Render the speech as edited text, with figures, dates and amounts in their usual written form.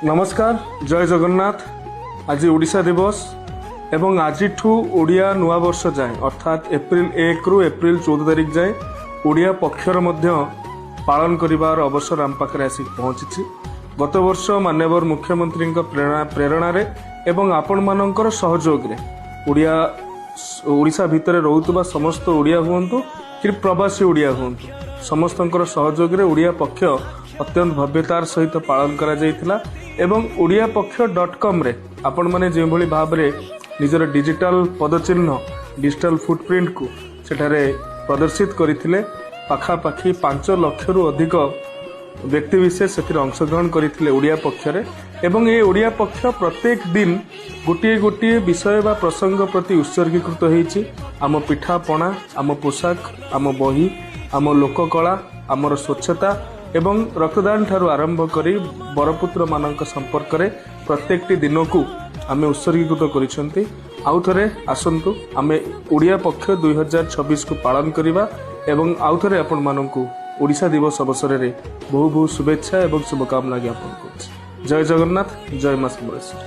नमस्कार जय जगन्नाथ। आज ओडिशा दिवस एवं आज ओडिया नुआ वर्ष जाए अर्थात एप्रिल 1 रु एप्रिल 14 तारिख जाए ओडिया पक्षर मध्य पालन करिवार अवसर आम पाखरे आसी पहुंची। गत वर्ष माननीय मुख्यमंत्री प्रेरणा रे एवं आपण मानकर सहयोग रे ओडिशा भितर रहउतबा समस्त ओडिया हुंतु कि प्रवासी ओडिया हुंतु समस्तंकर सहयोग रे ओडिया पक्ष अत्यंत भव्यतार सहित पालन करा जायतिला एवं ओडिया पक्ष .com रे आपण माने जे भली भाव रे निजर डिजिटल पदचिन्ह डिजिटल फुटप्रिंट को सेठारे प्रदर्शित करथिले। पाखापाखि 5 लाख रु अधिक व्यक्ति विशेष से अंशग्रहण करथिले ओडिया पक्ष रे एवं ये ओडिया पक्ष प्रत्येक दिन गोटे गोटे विषय बा प्रसंग प्रति उत्सर्गीकृत होईछि। आम पिठा पणा आम पोशाक आम बही आम लोककला आमर स्वच्छता एवं रक्तदान ठारू आरंभ करी बरपुत्र मानक संपर्क रे प्रत्येक दिन को आम उत्सर्गीकृत करिसेंती। आउ थरे आसंतु आमे ओडिया पक्ष 2026 को पालन करिबा एवं आउ थरे आपण मानकू ओडिशा दिवस अवसर रे बहु बहु शुभेच्छा एवं शुभकामना ज्ञापन करुछि। जय जगन्नाथ जय मां समलेश्वरी।